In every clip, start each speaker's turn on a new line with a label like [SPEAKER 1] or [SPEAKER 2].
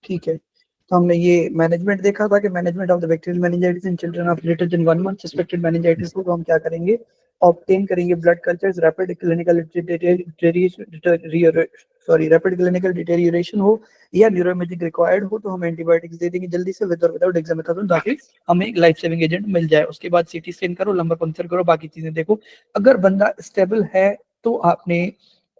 [SPEAKER 1] ठीक है, तो हमने ये मैनेजमेंट देखा था कि management of the bacterial meningitis in children of greater than 1 month suspected meningitis को हम क्या करेंगे, ऑब्टेन करेंगे blood cultures, rapid clinical rapid clinical deterioration हो या न्यूरोइमेजिंग रिक्वायर्ड हो तो हम एंटीबायोटिक्स दे देंगे जल्दी से विद और विदाउट डेक्सामेथासोन, ताकि हमें एक लाइफ सेविंग एजेंट मिल जाए। उसके बाद सीटी स्कैन करो, लंबर पंक्चर करो, बाकी चीजें देखो। अगर बंदा स्टेबल है तो आपने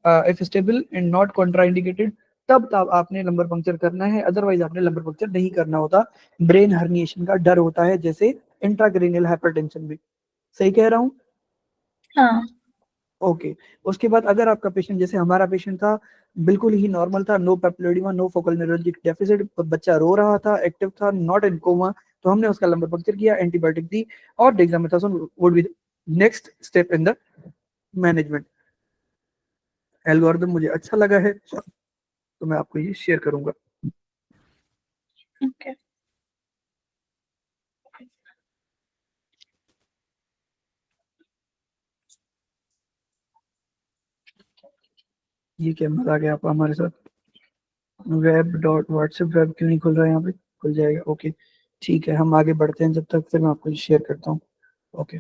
[SPEAKER 1] if stable and not contraindicated तब आपने लंबर पंक्चर करना है, अदरवाइज आपने लंबर पंक्चर नहीं करना होता। ब्रेन हर्निएशन का डर होता है, जैसे इंट्राक्रेनियल हाइपरटेंशन भी। सही कह रहा हूँ?
[SPEAKER 2] हाँ।
[SPEAKER 1] ओके। उसके बाद अगर आपका पेशेंट, जैसे हमारा पेशेंट था, बिल्कुल ही नॉर्मल था, no papilloedema, no focal neurologic deficit, बच्चा रो रहा था, एक्टिव था, नॉट इन कोमा, तो हमने उसका लंबर पंक्चर किया, एंटीबायोटिक दी, और dexamethasone would be next step in the management. Algorithm मुझे अच्छा लगा है तो मैं आपको ये शेयर करूंगा।
[SPEAKER 2] ओके।
[SPEAKER 1] ये क्या मजा आ गया आपका हमारे साथ। वेब डॉट व्हाट्सएप वेब क्यों नहीं खुल रहा है? यहाँ पे खुल जाएगा। ओके ठीक है, हम आगे बढ़ते हैं, जब तक फिर मैं आपको शेयर करता हूँ। Okay.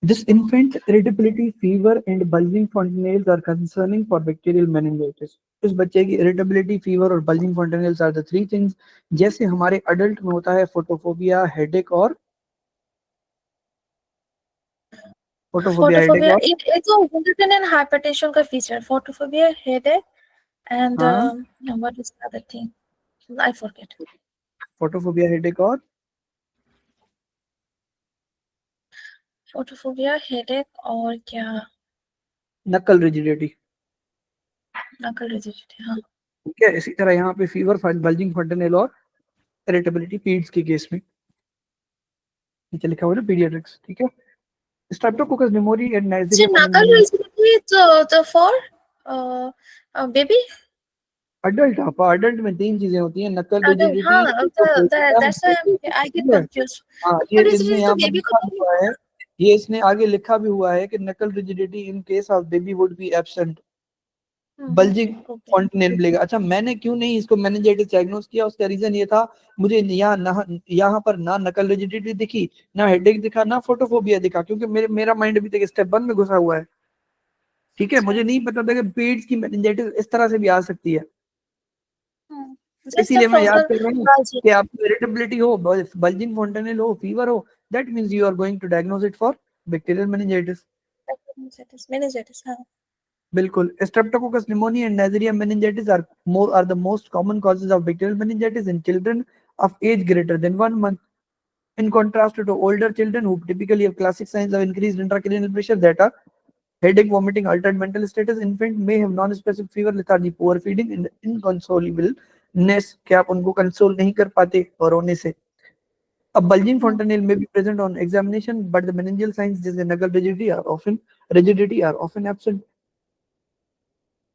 [SPEAKER 1] This infant irritability, fever and bulging fontanelles are concerning for bacterial meningitis. इस बच्चे की irritability, fever और bulging fontanelles are the three things। जैसे हमारे adult में होता है फोटोफोबिया, हेडेक और
[SPEAKER 2] फोटोफोबिया ये तो इंडिपेंडेंट हाइपरटेंशन का फीचर, फोटोफोबिया, हेडेक एंड
[SPEAKER 1] हाँ,
[SPEAKER 2] what is the other thing I forget.
[SPEAKER 1] Photophobia, headache और
[SPEAKER 2] फोटोफोबिया, हेडेक और क्या?
[SPEAKER 1] नकल रिजिडिटी।
[SPEAKER 2] नकल रिजिडिटी। हाँ।
[SPEAKER 1] ठीक है, इसी तरह यहाँ पे फीवर, बल्जिंग fontanelle और इरिटेबिलिटी पीड्स के केस में नीचे लिखा हुआ है ना, पीडियाट्रिक्स। ठीक है। स्ट्रेप्टोकोकस निमोनिया एंड
[SPEAKER 2] जी,
[SPEAKER 1] नाइजीरिया
[SPEAKER 2] नकल
[SPEAKER 1] मेनिंजाइटिस।
[SPEAKER 2] रिजिडिटी तो फॉर बेबी
[SPEAKER 1] अडल्ट, हाँ, अडल्ट में तीन चीजें होती हैं, नकल
[SPEAKER 2] अडल्ट।
[SPEAKER 1] रिजिडिटी,
[SPEAKER 2] हाँ, दैट्स आई गेट
[SPEAKER 1] ठीक है।
[SPEAKER 2] कंफ्यूज।
[SPEAKER 1] हाँ, ये
[SPEAKER 2] नकल
[SPEAKER 1] इसमें
[SPEAKER 2] रिजिडिटी तो
[SPEAKER 1] यहाँ पर
[SPEAKER 2] बेबी को
[SPEAKER 1] लिखा भी
[SPEAKER 2] नहीं।
[SPEAKER 1] हुआ है, ये इसने आगे लिखा भी हुआ है कि नकल rigidity in case of baby would be absent, bulging
[SPEAKER 2] okay.
[SPEAKER 1] fontanelle मिलेगा। अच्छा, मैंने क्यों नहीं इसको मेनिंजाइटिस डायग्नोस किया, उसका रीजन ये था, मुझे यहाँ पर ना नकल रिजिडिटी दिखी, ना हेडेक दिखा, ना फोटोफोबिया दिखा, क्योंकि मेरा माइंड अभी तक स्टेप 1 में घुसा हुआ है। ठीक है, मुझे नहीं पता था कि पेट्स की मेनिंजाइटिस इस तरह से भी आ सकती है।
[SPEAKER 2] जस्ट अ
[SPEAKER 1] इसीलिए मैं याद
[SPEAKER 2] फ्रोजन
[SPEAKER 1] कर रहा हूँ
[SPEAKER 2] बाजी।
[SPEAKER 1] कि आपको इरिटेबिलिटी हो, बल्जिंग fontanelle हो, फीवर हो, that means you are going to diagnose it for bacterial meningitis.
[SPEAKER 2] Meningitis. हाँ।
[SPEAKER 1] बिल्कुल। Streptococcus pneumoniae and neisseria meningitis are the most common causes of bacterial meningitis in children of age greater than 1 month. In contrast to older children who typically have classic signs of increased intracranial pressure that are headache, vomiting, altered mental status, infant may have non-specific fever, lethargy, poor feeding, and inconsolableness, कि आप उनको console नहीं कर पाते और रोने से। A bulging fontanelle may be present on examination, but the meningeal signs, जैसे nugget rigidity are often absent.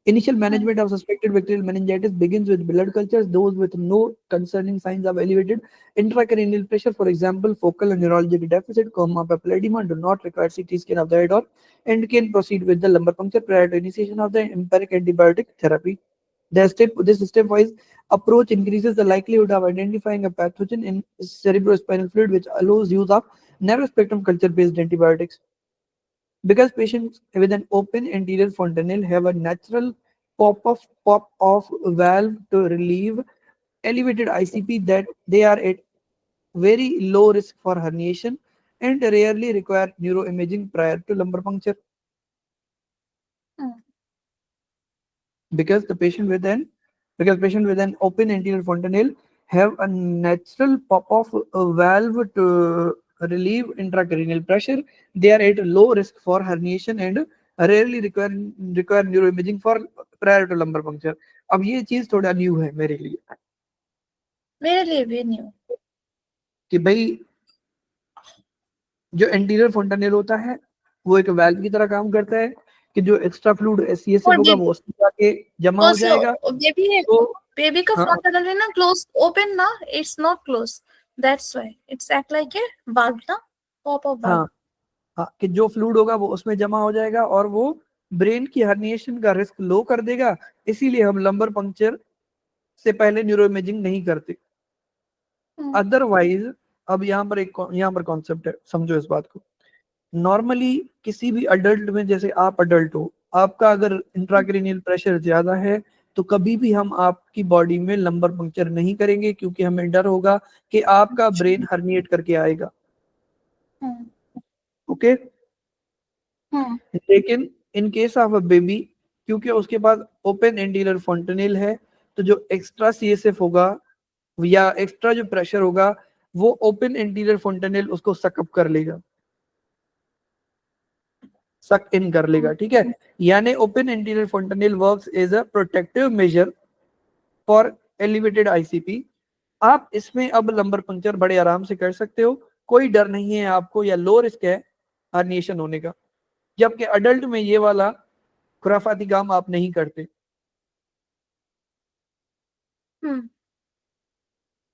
[SPEAKER 1] Initial management of suspected bacterial meningitis begins with blood cultures. Those with no concerning signs of elevated intracranial pressure, for example, focal and neurologic deficit, papilledema, do not require CT scan of the head or and can proceed with the lumbar puncture prior to initiation of the empiric antibiotic therapy. This stepwise approach increases the likelihood of identifying a pathogen in cerebrospinal fluid, which allows use of narrow spectrum culture-based antibiotics. Because patients with an open anterior fontanelle have a natural pop-off valve to relieve elevated ICP, that they are at very low risk for herniation and rarely require neuroimaging prior to lumbar puncture. Because patient with an open anterior fontanelle have a natural pop-off valve to relieve intracranial pressure, they are at low risk for herniation and rarely require neuroimaging for prior to lumbar puncture. अब ये चीज थोड़ा new है मेरे लिए
[SPEAKER 2] भी new
[SPEAKER 1] कि भाई जो एंटीरियर fontanelle होता है वो एक वाल्व की तरह काम करता है, कि जो एक्स्ट्रा फ्लूइड SCSF होगा वो उसमें जाके जमा हो जाएगा।
[SPEAKER 2] बेबी
[SPEAKER 1] तो
[SPEAKER 2] बेबी का
[SPEAKER 1] हाँ,
[SPEAKER 2] fontanelle है ना क्लोज ओपन ना, it's not close, that's why it's act like a valve ना, पॉप अप valve।
[SPEAKER 1] हाँ, कि जो फ्लूइड होगा वो उसमें जमा हो जाएगा और वो ब्रेन की हर्निएशन का रिस्क लो कर देगा। इसीलिए हम लंबर पंक्चर से पहले न्यूरो इमेजिंग नहीं करते। अदरवाइज अब यहाँ पर कॉन्सेप्ट है, समझो इस बात को। नॉर्मली किसी भी अडल्ट में, जैसे आप अडल्ट हो, आपका अगर इंट्राक्रेनियल प्रेशर ज्यादा है तो कभी भी हम आपकी बॉडी में लंबर पंक्चर नहीं करेंगे, क्योंकि हमें डर होगा कि आपका ब्रेन हर्निएट करके आएगा। ओके। लेकिन in case of a baby, क्योंकि उसके पास ओपन एंटीरियर फॉन्टेनेल है, तो जो एक्स्ट्रा सीएसएफ होगा या एक्स्ट्रा जो प्रेशर होगा वो ओपन एंटीरियर फॉन्टेनेल उसको सकअप कर लेगा, सक इन कर लेगा। ठीक है, यानी open anterior fontanelle works as a protective measure for elevated ICP. आप इसमें अब लंबर पंक्चर बड़े आराम से कर सकते हो, कोई डर नहीं है आपको, या लो रिस्क है हर्निएशन होने का, जबकि अडल्ट में ये वाला खुराफाती काम आप नहीं करते।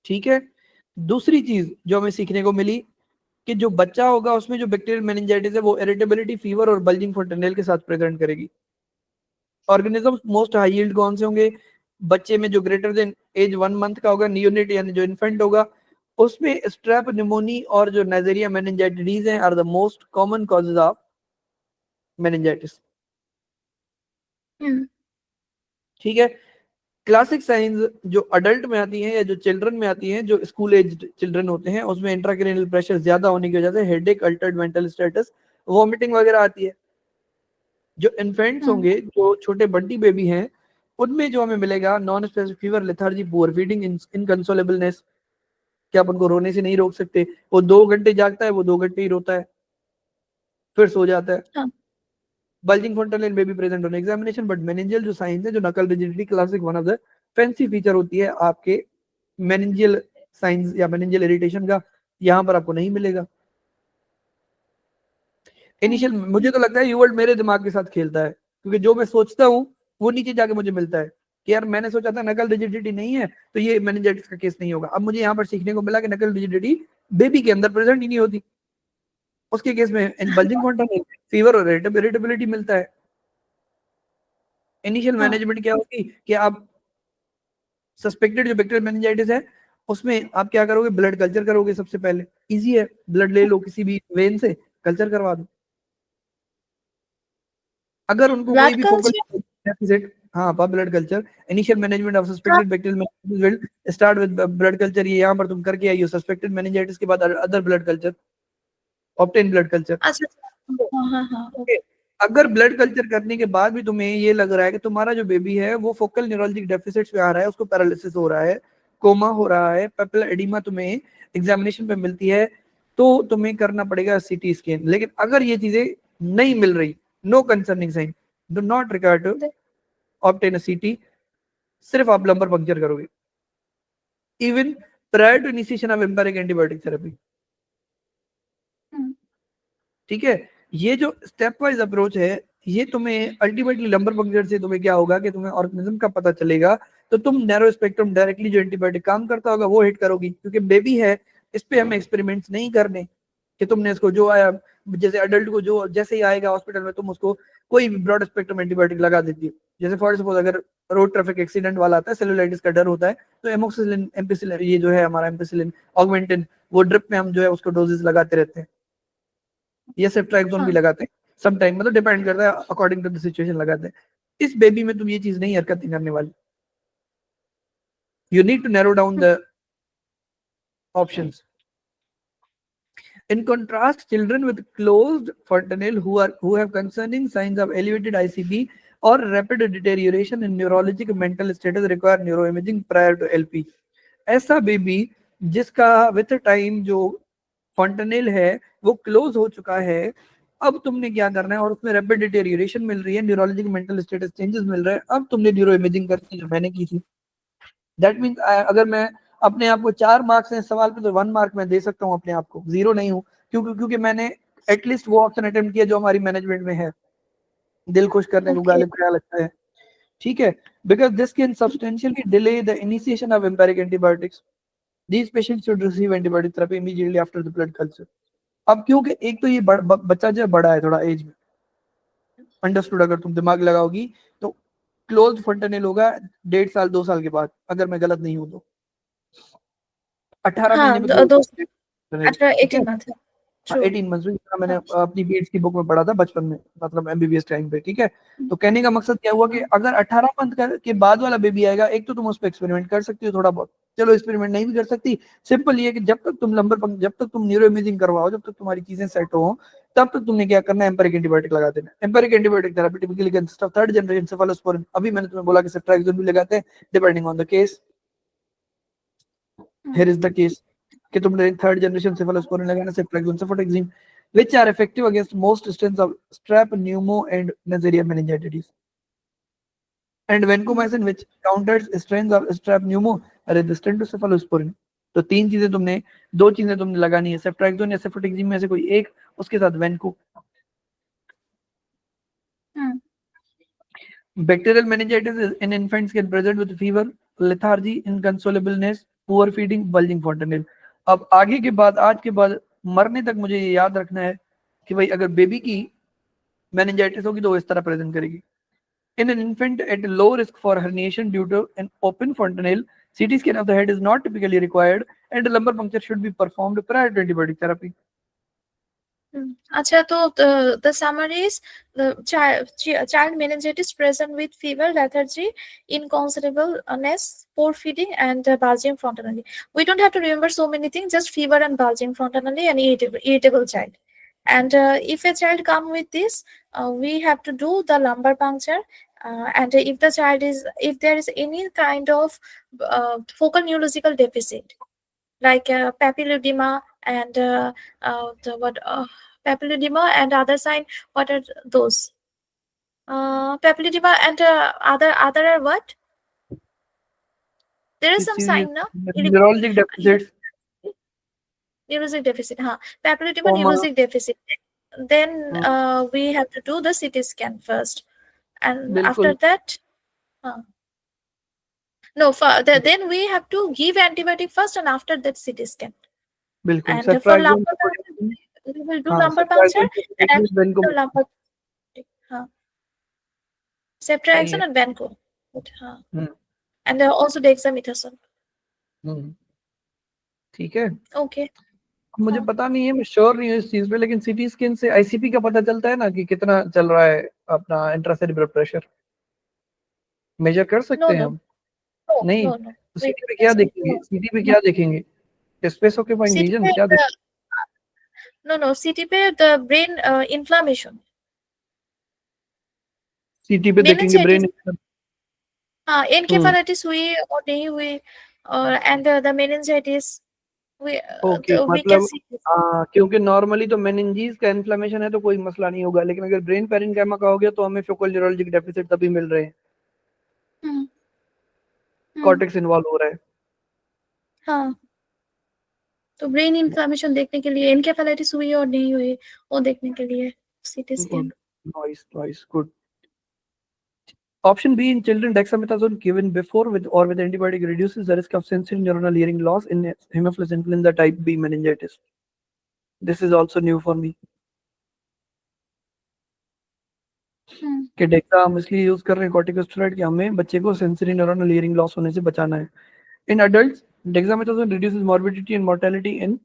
[SPEAKER 1] ठीक है। दूसरी चीज जो हमें सीखने को मिली कि जो बच्चा होगा उसमें जो बैक्टीरियल मेनिंजाइटिस है वो इरिटेबिलिटी, फीवर और बल्जिंग फॉन्टेनेल के साथ प्रेजेंट करेगी। ऑर्गेनिज्म मोस्ट हाई यील्ड कौन से होंगे? बच्चे में जो ग्रेटर देन एज 1 मंथ का होगा, नियोनेट यानी जो इन्फेंट होगा, उसमें स्ट्रेप निमोनी और जो नाइजेरिया मेनिंजाइटिस हैं are the most common causes of meningitis. ठीक है। क्लासिक साइंस जो अडल्ट में आती हैं या जो चिल्ड्रन में आती हैं, जो स्कूल एज चिल्ड्रन होते हैं, उसमें इंट्राक्रेनियल प्रेशर ज्यादा होने की वजह से headache, Altered mental status, vomiting वगैरह आती है। जो इन्फेंट्स होंगे, जो छोटे बंटी बेबी हैं, उनमें जो हमें मिलेगा non specific fever, lethargy, poor feeding, inconsolableness, कि आप उनको रोने से नहीं रोक सकते। वो 2 घंटे जागता है, वो 2 घंटे ही रोता है, फिर सो जाता है। बल्जिंग फॉन्टेनेल में भी प्रेजेंट होने एग्जामिनेशन, बट मेनिंजियल जो साइंस है, जो नकल rigidity, classic one of the fancy feature होती है आपके मेनिंजियल साइंस या मेनिंजियल इरिटेशन का, यहाँ पर आपको नहीं मिलेगा। इनिशियल मुझे तो लगता है यूवर्ल्ड मेरे दिमाग के साथ खेलता है, क्योंकि जो मैं सोचता हूँ वो नीचे जाके मुझे मिलता है कि यार मैंने सोचा था नकल रिजिडिटी नहीं है तो ये मेनिंजाइटिस का केस नहीं होगा। अब मुझे यहाँ पर सीखने को मिला कि नकल रिजिडिटी बेबी के अंदर प्रेजेंट ही नहीं होती, उसके केस में बल्जिंग फॉन्टेनेल, फीवर और इरिटेबिलिटी मिलता है। इनिशियल मैनेजमेंट क्या होगी कि आप सस्पेक्टेड जो बैक्टीरियल मेनिंजाइटिस है उसमें आप क्या करोगे? ब्लड कल्चर करोगे सबसे पहले। इजी है, ब्लड ले लो किसी भी वेन से, कल्चर करवा दो। अगर उनको कोई
[SPEAKER 2] ब्लड
[SPEAKER 1] भी फोकल
[SPEAKER 2] कल्चर।
[SPEAKER 1] डेफिसिट, हाँ पा blood culture, initial management of suspected bacterial meningitis will start with blood culture. ये यहाँ पर तुम करके आई हो, सस्पेक्टेड मेनिंजाइटिस के बाद other blood culture, obtain blood culture.
[SPEAKER 2] अच्छा। हाँ।
[SPEAKER 1] ओके। अगर ब्लड कल्चर करने के बाद भी तुम्हें ये लग रहा है कि तुम्हारा जो बेबी है वो फोकल न्यूरोलॉजिक डेफिसिट्स में आ रहा है, उसको पैरालिसिस हो रहा है, कोमा हो रहा है, पेपिलर एडिमा तुम्हें एग्जामिनेशन पे मिलती है, तो तुम्हें करना पड़ेगा सीटी स्कैन। लेकिन अगर ये चीजें नहीं मिल रही, no concerning sign, do not require to obtain a CT, सिर्फ आप लंबर पंक्चर करोगे even prior to initiation of empiric antibiotic therapy. ठीक है। ये जो स्टेप वाइज अप्रोच है, ये तुम्हें अल्टीमेटली लंबर पंक्चर से तुम्हें क्या होगा कि तुम्हें ऑर्गेनिज्म का पता चलेगा, तो तुम नैरो स्पेक्ट्रम डायरेक्टली जो एंटीबायोटिक काम करता होगा वो हिट करोगी, क्योंकि बेबी है, इस पे हमें एक्सपेरिमेंट्स नहीं करने कि तुमने इसको जो आया, जैसे अडल्ट को जो जैसे ही आएगा हॉस्पिटल में तुम उसको कोई भी ब्रॉड स्पेक्ट्रम एंटीबायोटिक लगा देती हो। जैसे फॉर सपोज अगर रोड ट्रैफिक एक्सीडेंट वाला आता है, सेलुलाइटिस का डर होता है, तो एमोक्सिसिलिन, एम्पिसिलिन, ये जो है हमारा एम्पिसिलिन, ऑगमेंटिन, वो ड्रिप में हम जो है उसको डोजेस लगाते रहते हैं, ये सेफ्ट्राक्सोन भी लगाते हैं सम टाइम, मतलब डिपेंड करता है अकॉर्डिंग टू द सिचुएशन लगाते हैं। इस बेबी में तुम ये चीज नहीं हरकत नहीं करने वाली। You need to narrow down the options. In contrast, children with closed fontanelle who have concerning signs of elevated ICP or rapid deterioration in neurologic mental status require neuroimaging prior to LP. ऐसा baby जिसका with time जो fontanelle है वो close हो चुका है, अब तुमने क्या करना है, और उसमें रैपिड डिटेरियोरेशन मिल रही है, न्यूरोलॉजिक मेंटल स्टेटस चेंजेस मिल रहे हैं, अब तुमने न्यूरो इमेजिंग करनी जो मैंने की थी। दैट मीन्स अगर मैं अपने आप को 4 मार्क्स हैं सवाल पे, तो 1 मार्क मैं दे सकता हूँ अपने आप को, 0 नहीं हूँ, क्योंकि मैंने एटलीस्ट वो ऑप्शन अटेम्प्ट किया जो हमारी मैनेजमेंट में है, दिल खुश करने को गालिब ख्याल अच्छा है। ठीक है, because this can substantially delay the initiation of empiric antibiotics. These patients should receive antibiotic therapy immediately after the blood culture. अब क्योंकि एक तो ये बच्चा जो बड़ा है थोड़ा एज में, अंडरस्टूड, अगर तुम दिमाग लगाओगी तो क्लोज फंटनेल होगा 1.5 साल 2 साल के बाद, अगर मैं गलत नहीं हूं तो 18 महीने
[SPEAKER 2] हाँ
[SPEAKER 1] में क्लोज
[SPEAKER 2] दो
[SPEAKER 1] फंटनेल,
[SPEAKER 2] 18
[SPEAKER 1] ठीक है।
[SPEAKER 2] 18 मंथ है।
[SPEAKER 1] हाँ,
[SPEAKER 2] ट्रू।
[SPEAKER 1] 18 मंथ्स में मैंने अपनी बीएड्स की बुक में पढ़ा था बचपन में, मतलब एमबीबीएस टाइम पे, ठीक है। तो कहने का मकसद क्या हुआ कि अगर 18 मंथ के बाद वाला बेबी आएगा, एक तो तुम उस पर एक्सपेरिमेंट कर सकती हो थोड़ा बहुत, चलो एक्सपेरिमेंट नहीं भी कर सकती, सिंपल ये है कि जब तक तुम न्यूरो इमेजिंग करवाओ, जब तक तुम्हारी चीजें सेट हो, तब तक तुमने क्या करना है, एम्पेरिक एंटीबायोटिक लगा देना। Empiric antibiotic therapy typically consist of third generation cephalosporin, अभी मैंने तुम्हें बोला कि सेफ्ट्राक्सोन भी लगाते हैं depending on the case. Here is the case कि तुमने थर्ड जनरेशन सेफालोस्पोरिन लगाना, सेफ्ट्राक्सोन, सेफोटेक्सिन, which are effective against most strains of strep pneumo and Neisseria meningitis, and vancomycin which counters strains of strep pneumo resistant to cephalosporin। तो तीन चीजें तुमने, दो चीजें तुमने लगानी है, सेफ्ट्राक्सोन या सेफोटेक्सिन में से कोई एक, उसके साथ वेंको। Bacterial meningitis in infants can present with fever, lethargy, inconsolableness, poor feeding, bulging fontanelle। अब आगे के बाद, आज के बाद मरने तक मुझे ये याद रखना है कि भाई अगर बेबी की meningitis होगी तो वो इस तरह प्रेजेंट करेगी। In an infant at low risk for herniation due to an open fontanelle, CT scan of the head is not typically required and a lumbar puncture should be performed prior to antibiotic therapy।
[SPEAKER 2] अच्छा, तो the summary is the child meningitis present with fever, lethargy, inconsolableness, poor feeding, and bulging frontanally. We don't have to remember so many things, just fever and bulging frontanally and irritable child. And if a child come with this, we have to do the lumbar puncture. And if there is any kind of focal neurological deficit, like papilledema and papilledema and other sign, what are those? Papilledema and other are what? There is
[SPEAKER 1] किस
[SPEAKER 2] some
[SPEAKER 1] चीज में?
[SPEAKER 2] sign, na?
[SPEAKER 1] Neurologic deficits,
[SPEAKER 2] Neurologic deficit, papilledema,
[SPEAKER 1] कोमा।
[SPEAKER 2] neurologic deficit. Then we have to do the CT scan first, and after
[SPEAKER 1] बिल्कुल
[SPEAKER 2] that, then we have to give antibiotic first, and after that CT scan.
[SPEAKER 1] बिल्कुल
[SPEAKER 2] And for
[SPEAKER 1] सेफ्ट्राक्सोन,
[SPEAKER 2] lumbar puncture,
[SPEAKER 1] सेफोटेक्सिन,
[SPEAKER 2] we will do
[SPEAKER 1] हाँ
[SPEAKER 2] lumbar puncture
[SPEAKER 1] सेफ्ट्राक्सोन,
[SPEAKER 2] and
[SPEAKER 1] सेफोटेक्सिन,
[SPEAKER 2] after
[SPEAKER 1] वेंको।
[SPEAKER 2] lumbar,
[SPEAKER 1] सही
[SPEAKER 2] ceftriaxone
[SPEAKER 1] है।
[SPEAKER 2] and Vanco.
[SPEAKER 1] Hmm
[SPEAKER 2] And also dexamethasone.
[SPEAKER 1] हम्म, ठीक है।
[SPEAKER 2] Okay.
[SPEAKER 1] मुझे पता नहीं है, मैं श्योर नहीं हूँ इस चीज पे, लेकिन सीटी स्कैन से आईसीपी का पता चलता है ना कि कितना चल रहा है अपना इंट्रासेरिब्रल प्रेशर, मेजर कर
[SPEAKER 2] No,
[SPEAKER 1] सकते हैं
[SPEAKER 2] no,
[SPEAKER 1] हम?
[SPEAKER 2] no,
[SPEAKER 1] नहीं,
[SPEAKER 2] no, no.
[SPEAKER 1] तो
[SPEAKER 2] We
[SPEAKER 1] सीटी पे क्या
[SPEAKER 2] just
[SPEAKER 1] देखेंगे, सीटी पे क्या देखेंगे, स्पेस ऑक्यूपाइंग
[SPEAKER 2] CT
[SPEAKER 1] रीजन
[SPEAKER 2] पे
[SPEAKER 1] क्या देखेंगे?
[SPEAKER 2] no, CT पे the brain inflammation,
[SPEAKER 1] सीटी पे देखेंगे
[SPEAKER 2] meningitis.
[SPEAKER 1] ब्रेन।
[SPEAKER 2] Encephalitis हुई और नहीं हुई, और and the meningitis, we
[SPEAKER 1] okay,
[SPEAKER 2] we can
[SPEAKER 1] मतलब
[SPEAKER 2] see this.
[SPEAKER 1] क्योंकि नॉर्मली तो मेनिंजीज का इन्फ्लेमेशन है तो कोई मसला नहीं होगा, लेकिन अगर ब्रेन पेरिन्काइमा का हो गया तो हमें फोकल न्यूरोलॉजिक डेफिसिट तभी मिल रहे हैं,
[SPEAKER 2] हम्म हम्म
[SPEAKER 1] कॉर्टेक्स इन्वॉल्व हो रहा है।
[SPEAKER 2] हाँ, तो ब्रेन इन्फ्लामेशन देखने के लिए, एनकेफेलाइटिस हुई और नहीं हुई वो देखने के लिए CT scan.
[SPEAKER 1] Good, nice, good. Option B in children, dexamethasone given before with or with antibiotic reduces the risk of sensory neuronal hearing loss in Haemophilus influenza type B meningitis. This is also new for me. कि DEXA हम इसलिए use कर रहे हैं corticosteroid कि हमें बच्चे को सेंसरी न्यूरनल हियरिंग लॉस होने से बचाना है। In adults dexamethasone reduces morbidity and mortality in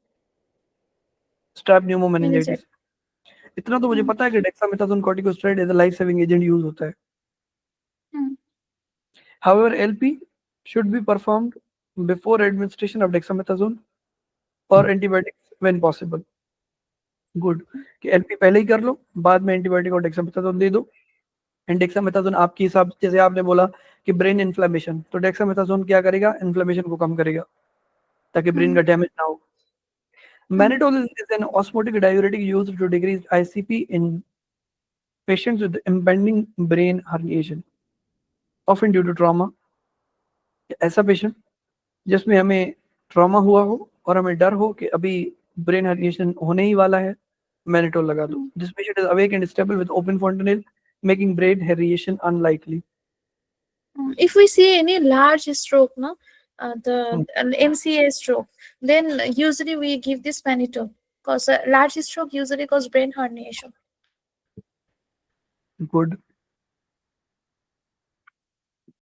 [SPEAKER 1] strep pneumo meningitis. इतना तो मुझे पता है कि dexamethasone corticosteroid as a life saving agent use होता है। However, LP should be performed before administration of dexamethasone or antibiotics when possible. Good, कि LP पहले ही कर लो, बाद में एंटीबायोटिक और डेक्सामेथासोन दे दो। एंड डेक्सामेथासोन आपके हिसाब, जैसे आपने बोला कि ब्रेन इन्फ्लेमेशन, तो डेक्सामेथासोन क्या करेगा, इन्फ्लेमेशन को कम करेगा ताकि ब्रेन का डैमेज ना हो। Mannitol is an osmotic diuretic used to decrease ICP in patients with impending brain herniation, often due to trauma। ऐसा पेशेंट जिसमें हमें ट्रॉमा हुआ हो और हमें डर हो कि अभी ब्रेन हर्निएशन होने ही वाला है, मैनिटोल लगा दो। This patient is awake and stable with open fontanelle making brain herniation unlikely।
[SPEAKER 2] If we see any large stroke, no, the MCA stroke, then usually we give this mannitol because large stroke usually cause brain herniation.
[SPEAKER 1] Good,